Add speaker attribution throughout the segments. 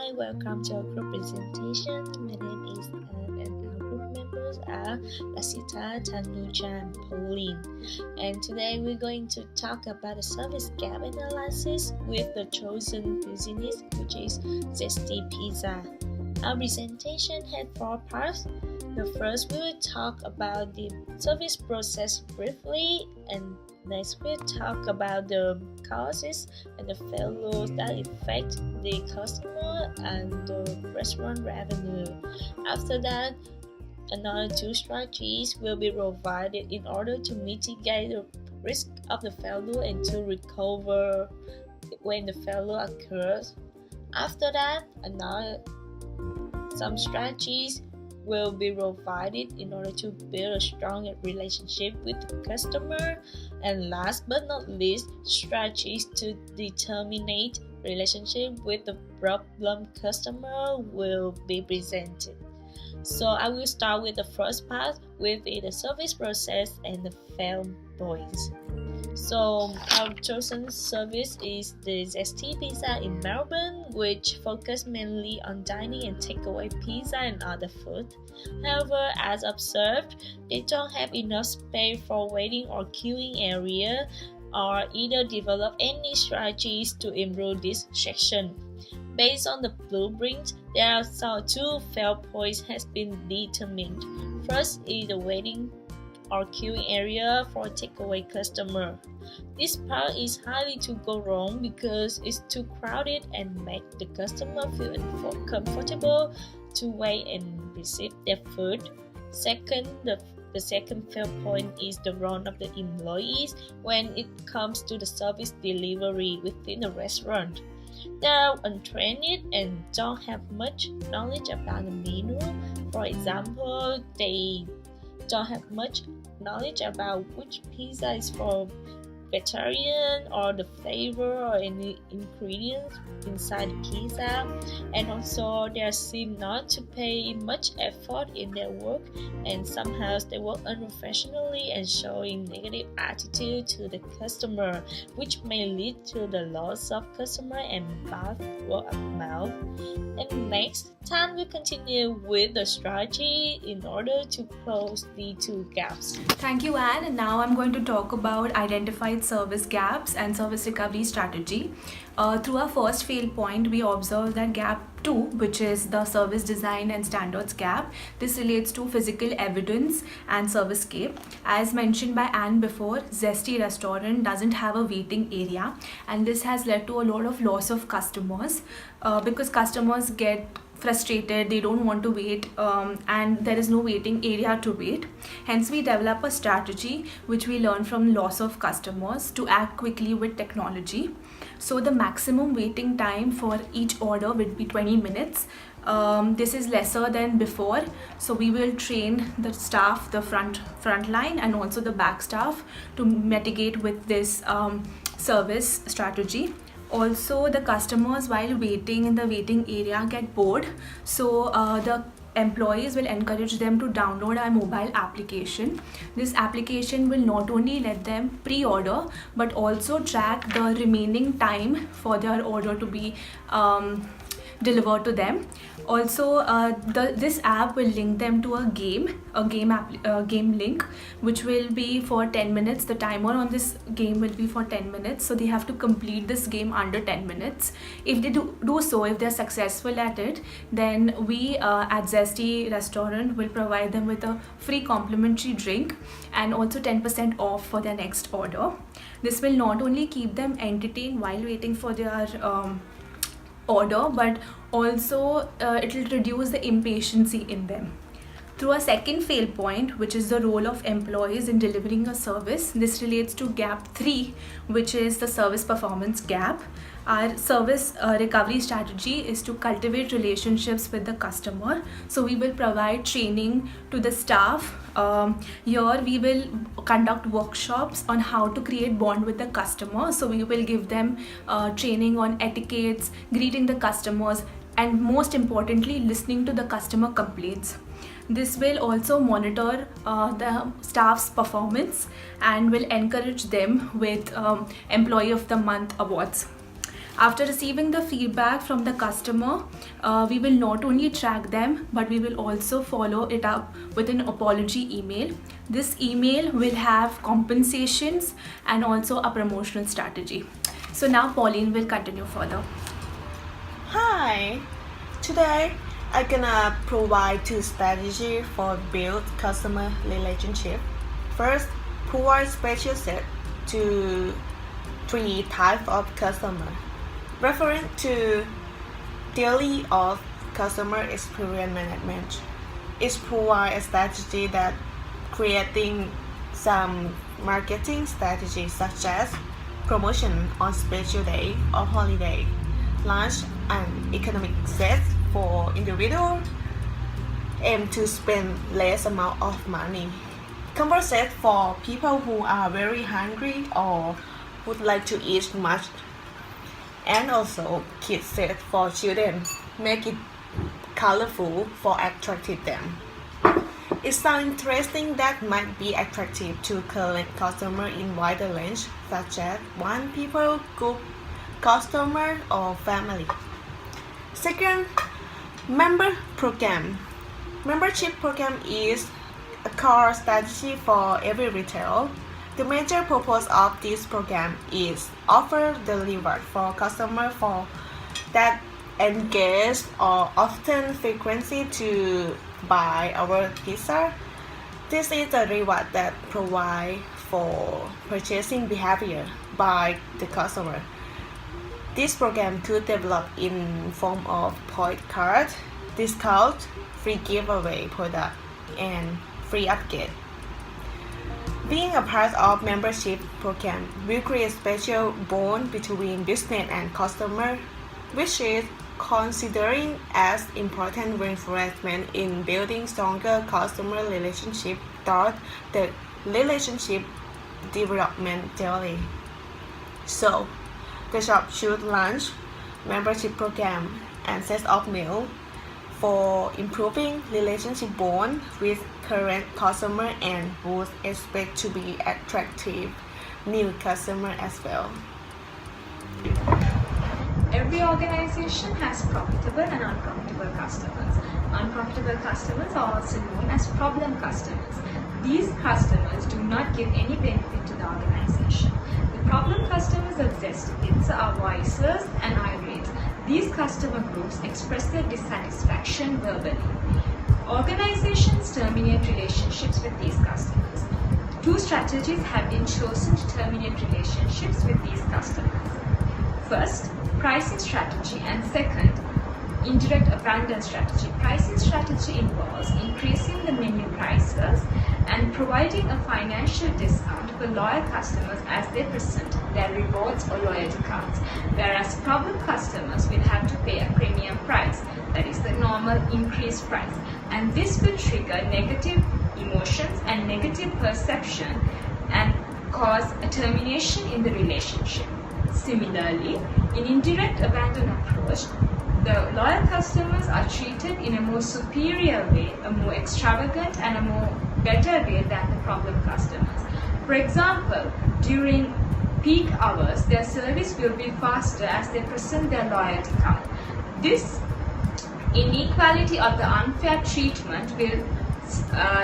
Speaker 1: Hi, welcome to our group presentation. My name is Anne and our group members are Lasitha, Thanuja, and Paulyne. And today we're going to talk about a service gap analysis with the chosen business, which is Zeisty Pizza. Our presentation had 4 parts. The first, we will talk about the service process briefly, and next we'll talk about the causes and the failures that affect the customer and the restaurant revenue. After that, another 2 strategies will be provided in order to mitigate the risk of the failure and to recover when the failure occurs. After that, some strategies will be provided in order to build a strong relationship with the customer. And last but not least, strategies to determine relationship with the problem customer will be presented. So I will start with the first part with the service process and the fail points. So our chosen service is the Zeisty Pizza in Melbourne, which focus mainly on dining and takeaway pizza and other food. However, as observed, they don't have enough space for waiting or queuing area, or either develop any strategies to improve this section. Based on the blueprint, there are 2 fail points has been determined. First is the waiting or queuing area for takeaway customer. This part is highly to go wrong because it's too crowded and make the customer feel uncomfortable to wait and receive their food. Second, the second fail point is the role of the employees when it comes to the service delivery within the restaurant. They are untrained and don't have much knowledge about the menu. For example, they don't have much knowledge about which pizza is for vegetarian or the flavor or any ingredients inside the pizza, and also they seem not to pay much effort in their work, and somehow they work unprofessionally and showing negative attitude to the customer, which may lead to the loss of customer and bad word of mouth. And next time we continue with the strategy in order to close the 2 gaps.
Speaker 2: Thank you, Anne. And now I'm going to talk about identified service gaps and service recovery strategy. Through our first fail point, we observed that gap 2, which is the service design and standards gap. This relates to physical evidence and service scape. As mentioned by Anne before, Zeisty restaurant doesn't have a waiting area, and this has led to a lot of loss of customers because customers get frustrated, they don't want to wait, and there is no waiting area to wait. Hence we develop a strategy which we learn from loss of customers to act quickly with technology. So the maximum waiting time for each order would be 20 minutes. This is lesser than before, so we will train the staff, the front line and also the back staff to mitigate with this service strategy. Also, the customers while waiting in the waiting area get bored, so the employees will encourage them to download our mobile application. This application will not only let them pre-order but also track the remaining time for their order to be delivered to them. Also, this app will link them to a game link, which will be for 10 minutes. The timer on this game will be for 10 minutes, so they have to complete this game under 10 minutes. If they do so, if they're successful at it, then we at Zeisty restaurant will provide them with a free complimentary drink and also 10% off for their next order. This will not only keep them entertained while waiting for their order, but also it will reduce the impatience in them. Through a second fail point, which is the role of employees in delivering a service, this relates to gap 3, which is the service performance gap. Our service recovery strategy is to cultivate relationships with the customer. So we will provide training to the staff. Here we will conduct workshops on how to create bond with the customer. So we will give them training on etiquettes, greeting the customers, and most importantly, listening to the customer complaints. This will also monitor the staff's performance and will encourage them with Employee of the Month awards. After receiving the feedback from the customer, we will not only track them, but we will also follow it up with an apology email. This email will have compensations and also a promotional strategy. So now Pauline will continue further.
Speaker 3: Hi, today I'm gonna provide two strategies for build customer relationship. First, provide special set to 3 types of customer. Referring to theory of customer experience management, it provides a strategy that creating some marketing strategies such as promotion on special day or holiday, launch an economic set for individual, aim to spend less amount of money, combo set for people who are very hungry or would like to eat much, and also kid set for children, make it colorful for attracting them. It sounds interesting that might be attractive to current customer in wider range, such as one people, group, customer, or family. Second, member program. Membership program is a core strategy for every retail. The major purpose of this program is offer the reward for customer for that engage or often frequency to buy our pizza. This is a reward that provide for purchasing behavior by the customer. This program could develop in form of point card, discount, free giveaway product, and free upgrade. Being a part of membership program will create special bond between business and customer, which is considering as important reinforcement in building stronger customer relationship through the relationship development theory. So, the shop should launch membership program and set of meal for improving relationship bond with current customer and would expect to be attractive new customer as well.
Speaker 4: Every organization has profitable and unprofitable customers. Unprofitable customers are also known as problem customers. These customers do not give any benefit to the organization. The problem customers of Zeisty Pizza are voicers and irate. These customer groups express their dissatisfaction verbally. Organizations terminate relationships with these customers. Two strategies have been chosen to terminate relationships with these customers. First, pricing strategy, and second, indirect abandon strategy. Pricing strategy involves increasing the menu prices and providing a financial discount for loyal customers as they present their rewards or loyalty cards, whereas problem customers will have to pay a premium price, that is the normal increased price, and this will trigger negative emotions and negative perception and cause a termination in the relationship. Similarly, in indirect abandon approach, the loyal customers are treated in a more superior way, a more extravagant and a more better way than the problem customers. For example, during peak hours, their service will be faster as they present their loyalty card. This inequality of the unfair treatment will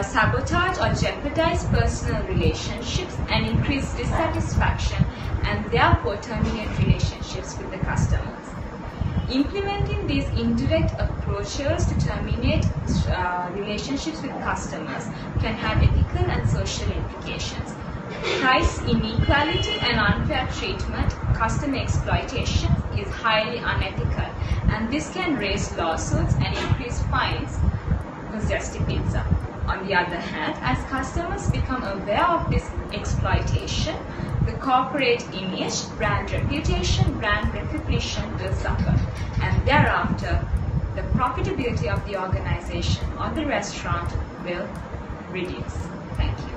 Speaker 4: sabotage or jeopardize personal relationships and increase dissatisfaction and therefore terminate relationships with the customers. Implementing these indirect approaches to terminate relationships with customers can have ethical and social implications. Price inequality and unfair treatment, customer exploitation is highly unethical, and this can raise lawsuits and increase fines for Zeisty Pizza. On the other hand, as customers become aware of this exploitation, the corporate image, brand reputation, brand recognition will suffer, and thereafter, the profitability of the organization or the restaurant will reduce. Thank you.